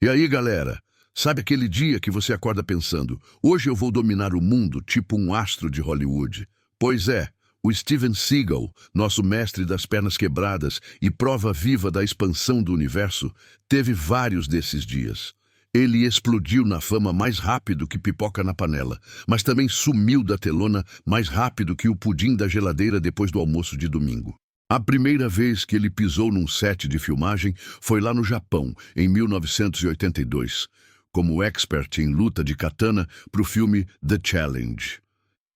E aí, galera? Sabe aquele dia que você acorda pensando, hoje eu vou dominar o mundo, tipo um astro de Hollywood? Pois é, o Steven Seagal, nosso mestre das pernas quebradas e prova viva da expansão do universo, teve vários desses dias. Ele explodiu na fama mais rápido que pipoca na panela, mas também sumiu da telona mais rápido que o pudim da geladeira depois do almoço de domingo. A primeira vez que ele pisou num set de filmagem foi lá no Japão, em 1982, como expert em luta de katana para o filme The Challenge.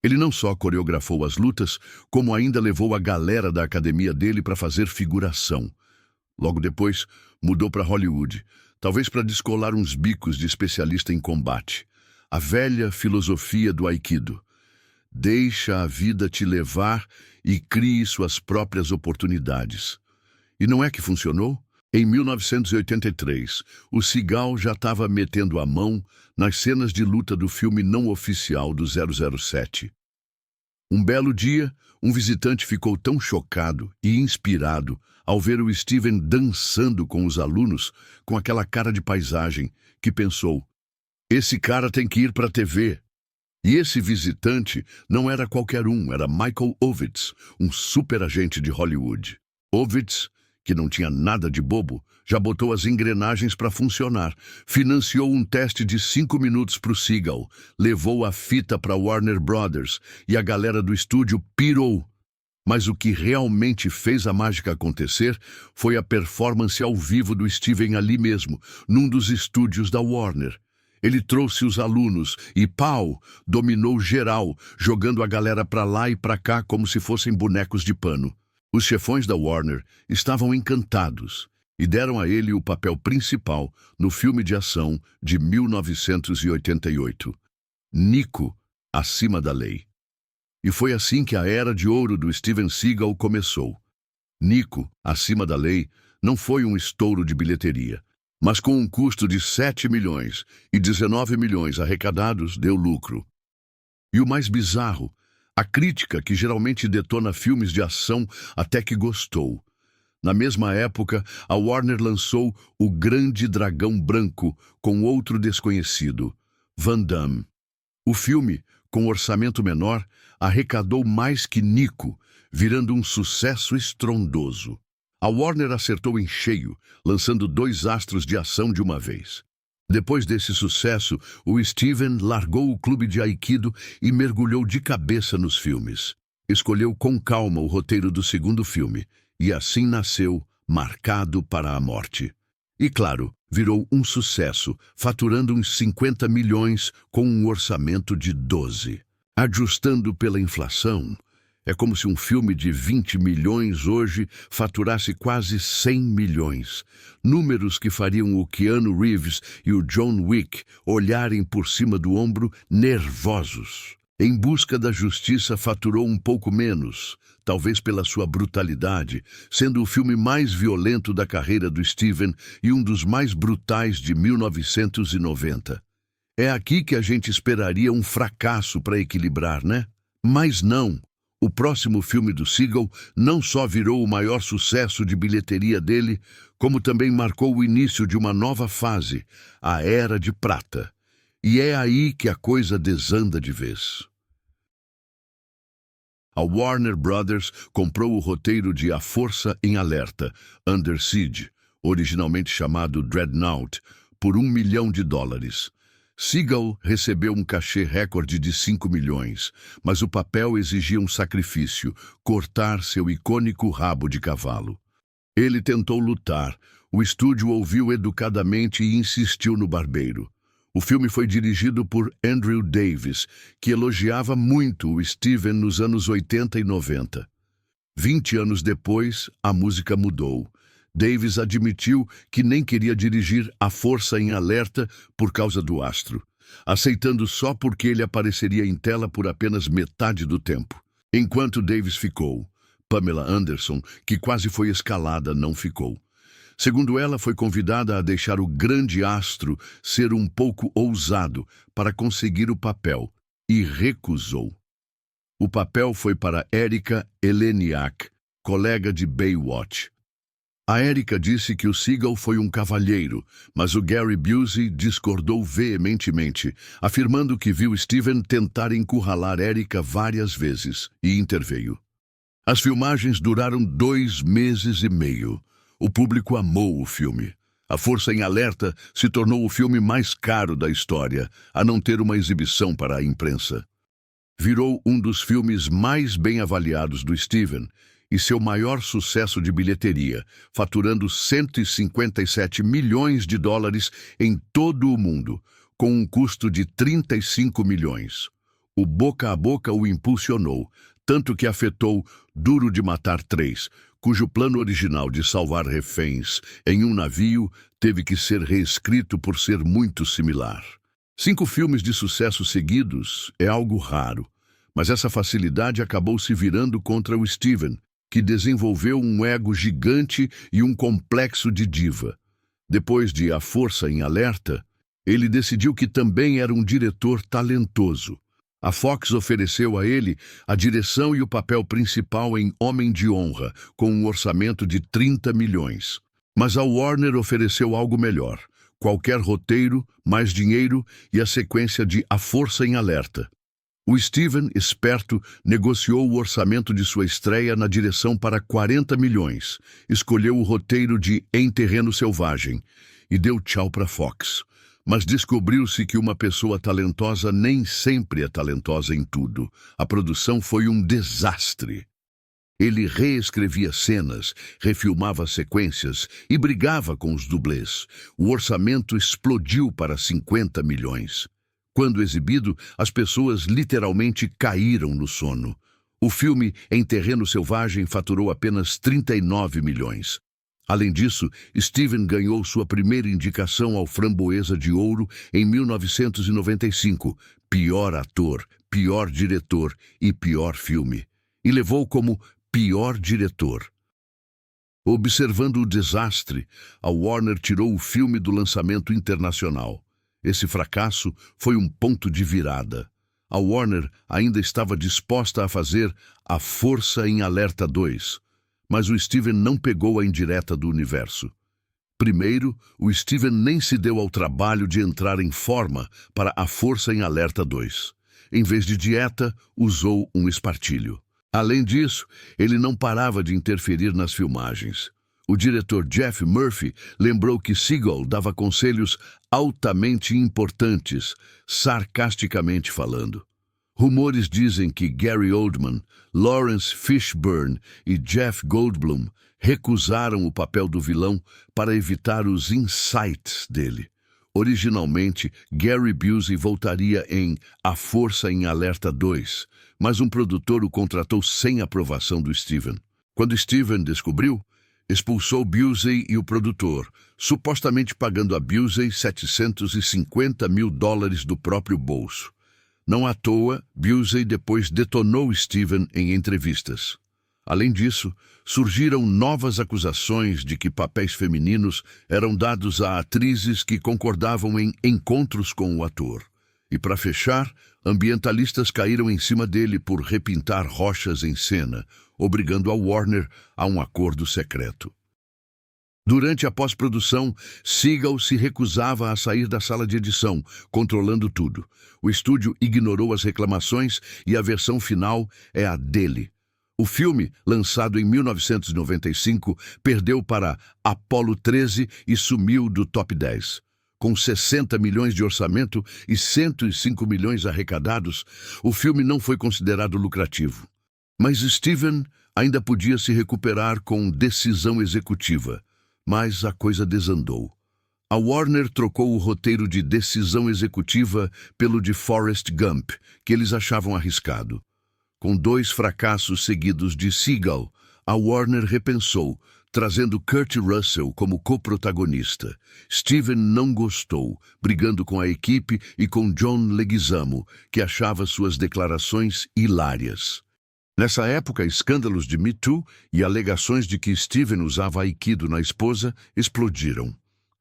Ele não só coreografou as lutas, como ainda levou a galera da academia dele para fazer figuração. Logo depois, mudou para Hollywood, talvez para descolar uns bicos de especialista em combate. A velha filosofia do Aikido. Deixa a vida te levar e crie suas próprias oportunidades. E não é que funcionou? Em 1983, o Seagal já estava metendo a mão nas cenas de luta do filme não oficial do 007. Um belo dia, um visitante ficou tão chocado e inspirado ao ver o Steven dançando com os alunos com aquela cara de paisagem, que pensou, esse cara tem que ir para a TV. E esse visitante não era qualquer um, era Michael Ovitz, um super agente de Hollywood. Ovitz, que não tinha nada de bobo, já botou as engrenagens para funcionar, financiou um teste de 5 minutos para o Seagal, levou a fita para Warner Brothers e a galera do estúdio pirou. Mas o que realmente fez a mágica acontecer foi a performance ao vivo do Steven ali mesmo, num dos estúdios da Warner. Ele trouxe os alunos e, pau, dominou geral, jogando a galera pra lá e pra cá como se fossem bonecos de pano. Os chefões da Warner estavam encantados e deram a ele o papel principal no filme de ação de 1988, Nico, Acima da Lei. E foi assim que a era de ouro do Steven Seagal começou. Nico, Acima da Lei, não foi um estouro de bilheteria, mas com um custo de 7 milhões e 19 milhões arrecadados, deu lucro. E o mais bizarro, a crítica, que geralmente detona filmes de ação, até que gostou. Na mesma época, a Warner lançou O Grande Dragão Branco com outro desconhecido, Van Damme. O filme, com orçamento menor, arrecadou mais que Nico, virando um sucesso estrondoso. A Warner acertou em cheio, lançando 2 astros de ação de uma vez. Depois desse sucesso, o Steven largou o clube de Aikido e mergulhou de cabeça nos filmes. Escolheu com calma o roteiro do segundo filme, e assim nasceu Marcado para a Morte. E claro, virou um sucesso, faturando uns 50 milhões com um orçamento de 12. Ajustando pela inflação, é como se um filme de 20 milhões hoje faturasse quase 100 milhões. Números que fariam o Keanu Reeves e o John Wick olharem por cima do ombro nervosos. Em Busca da Justiça faturou um pouco menos, talvez pela sua brutalidade, sendo o filme mais violento da carreira do Steven e um dos mais brutais de 1990. É aqui que a gente esperaria um fracasso para equilibrar, né? Mas não. O próximo filme do Seagal não só virou o maior sucesso de bilheteria dele, como também marcou o início de uma nova fase, a Era de Prata. E é aí que a coisa desanda de vez. A Warner Brothers comprou o roteiro de A Força em Alerta, Under Siege, originalmente chamado Dreadnought, por $1 milhão. Seagal recebeu um cachê recorde de 5 milhões, mas o papel exigia um sacrifício, cortar seu icônico rabo de cavalo. Ele tentou lutar, o estúdio ouviu educadamente e insistiu no barbeiro. O filme foi dirigido por Andrew Davis, que elogiava muito o Steven nos anos 80 e 90. 20 anos depois, a música mudou. Davis admitiu que nem queria dirigir A Força em Alerta por causa do astro, aceitando só porque ele apareceria em tela por apenas metade do tempo. Enquanto Davis ficou, Pamela Anderson, que quase foi escalada, não ficou. Segundo ela, foi convidada a deixar o grande astro ser um pouco ousado para conseguir o papel, e recusou. O papel foi para Erika Eleniak, colega de Baywatch. A Erika disse que o Seagal foi um cavalheiro, mas o Gary Busey discordou veementemente, afirmando que viu Steven tentar encurralar Erika várias vezes e interveio. As filmagens duraram 2 meses e meio. O público amou o filme. A Força em Alerta se tornou o filme mais caro da história, a não ter uma exibição para a imprensa. Virou um dos filmes mais bem avaliados do Steven e seu maior sucesso de bilheteria, faturando 157 milhões de dólares em todo o mundo, com um custo de 35 milhões. O boca a boca o impulsionou, tanto que afetou Duro de Matar 3, cujo plano original de salvar reféns em um navio teve que ser reescrito por ser muito similar. 5 filmes de sucesso seguidos é algo raro, mas essa facilidade acabou se virando contra o Steven, que desenvolveu um ego gigante e um complexo de diva. Depois de A Força em Alerta, ele decidiu que também era um diretor talentoso. A Fox ofereceu a ele a direção e o papel principal em Homem de Honra, com um orçamento de 30 milhões. Mas a Warner ofereceu algo melhor: qualquer roteiro, mais dinheiro e a sequência de A Força em Alerta. O Steven, esperto, negociou o orçamento de sua estreia na direção para 40 milhões, escolheu o roteiro de Em Terreno Selvagem e deu tchau para Fox. Mas descobriu-se que uma pessoa talentosa nem sempre é talentosa em tudo. A produção foi um desastre. Ele reescrevia cenas, refilmava sequências e brigava com os dublês. O orçamento explodiu para 50 milhões. Quando exibido, as pessoas literalmente caíram no sono. O filme Em Terreno Selvagem faturou apenas 39 milhões. Além disso, Steven ganhou sua primeira indicação ao Framboesa de Ouro em 1995, pior ator, pior diretor e pior filme, e levou como pior diretor. Observando o desastre, a Warner tirou o filme do lançamento internacional. Esse fracasso foi um ponto de virada. A Warner ainda estava disposta a fazer A Força em Alerta 2, mas o Steven não pegou a indireta do universo. Primeiro, o Steven nem se deu ao trabalho de entrar em forma para A Força em Alerta 2. Em vez de dieta, usou um espartilho. Além disso, ele não parava de interferir nas filmagens. O diretor Jeff Murphy lembrou que Seagal dava conselhos altamente importantes, sarcasticamente falando. Rumores dizem que Gary Oldman, Lawrence Fishburne e Jeff Goldblum recusaram o papel do vilão para evitar os insights dele. Originalmente, Gary Busey voltaria em A Força em Alerta 2, mas um produtor o contratou sem aprovação do Steven. Quando Steven descobriu, expulsou Busey e o produtor, supostamente pagando a Busey $750 mil do próprio bolso. Não à toa, Busey depois detonou Steven em entrevistas. Além disso, surgiram novas acusações de que papéis femininos eram dados a atrizes que concordavam em encontros com o ator. E para fechar, ambientalistas caíram em cima dele por repintar rochas em cena, obrigando a Warner a um acordo secreto. Durante a pós-produção, Seagal se recusava a sair da sala de edição, controlando tudo. O estúdio ignorou as reclamações e a versão final é a dele. O filme, lançado em 1995, perdeu para Apollo 13 e sumiu do top 10. Com 60 milhões de orçamento e 105 milhões arrecadados, o filme não foi considerado lucrativo. Mas Steven ainda podia se recuperar com decisão executiva. Mas a coisa desandou. A Warner trocou o roteiro de Decisão Executiva pelo de Forrest Gump, que eles achavam arriscado. Com 2 fracassos seguidos de Seagal, a Warner repensou, trazendo Kurt Russell como coprotagonista. Steven não gostou, brigando com a equipe e com John Leguizamo, que achava suas declarações hilárias. Nessa época, escândalos de Me Too e alegações de que Steven usava aikido na esposa explodiram.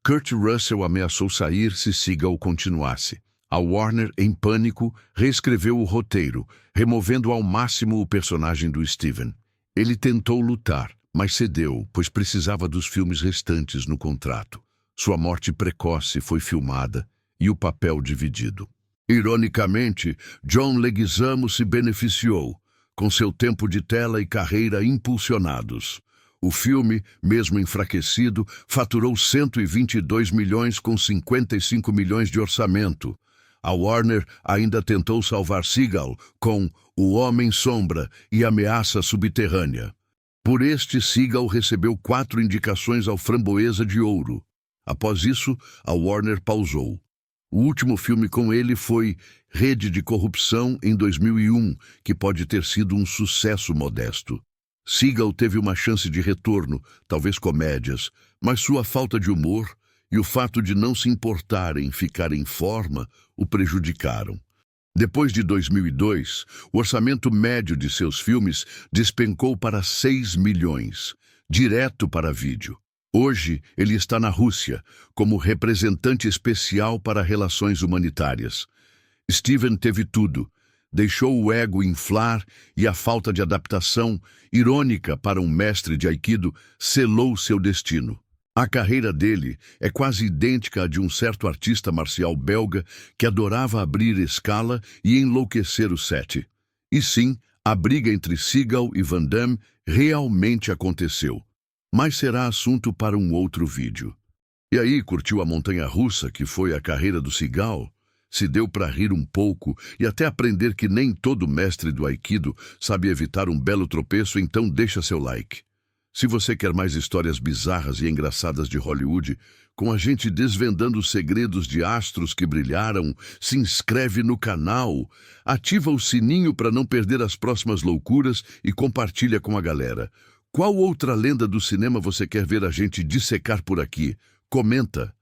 Kurt Russell ameaçou sair se Seagal continuasse. A Warner, em pânico, reescreveu o roteiro, removendo ao máximo o personagem do Steven. Ele tentou lutar, mas cedeu, pois precisava dos filmes restantes no contrato. Sua morte precoce foi filmada e o papel dividido. Ironicamente, John Leguizamo se beneficiou, com seu tempo de tela e carreira impulsionados. O filme, mesmo enfraquecido, faturou 122 milhões com 55 milhões de orçamento. A Warner ainda tentou salvar Seagal com O Homem-Sombra e Ameaça Subterrânea. Por este, Seagal recebeu 4 indicações ao Framboesa de Ouro. Após isso, a Warner pausou. O último filme com ele foi Rede de Corrupção, em 2001, que pode ter sido um sucesso modesto. Seagal teve uma chance de retorno, talvez comédias, mas sua falta de humor e o fato de não se importar em ficar em forma o prejudicaram. Depois de 2002, o orçamento médio de seus filmes despencou para 6 milhões, direto para vídeo. Hoje, ele está na Rússia, como representante especial para relações humanitárias. Steven teve tudo. Deixou o ego inflar e a falta de adaptação, irônica para um mestre de Aikido, selou seu destino. A carreira dele é quase idêntica à de um certo artista marcial belga que adorava abrir escala e enlouquecer o set. E sim, a briga entre Seagal e Van Damme realmente aconteceu. Mas será assunto para um outro vídeo. E aí, curtiu a montanha-russa que foi a carreira do Seagal? Se deu para rir um pouco e até aprender que nem todo mestre do Aikido sabe evitar um belo tropeço, então deixa seu like. Se você quer mais histórias bizarras e engraçadas de Hollywood, com a gente desvendando os segredos de astros que brilharam, se inscreve no canal, ativa o sininho para não perder as próximas loucuras e compartilha com a galera. Qual outra lenda do cinema você quer ver a gente dissecar por aqui? Comenta!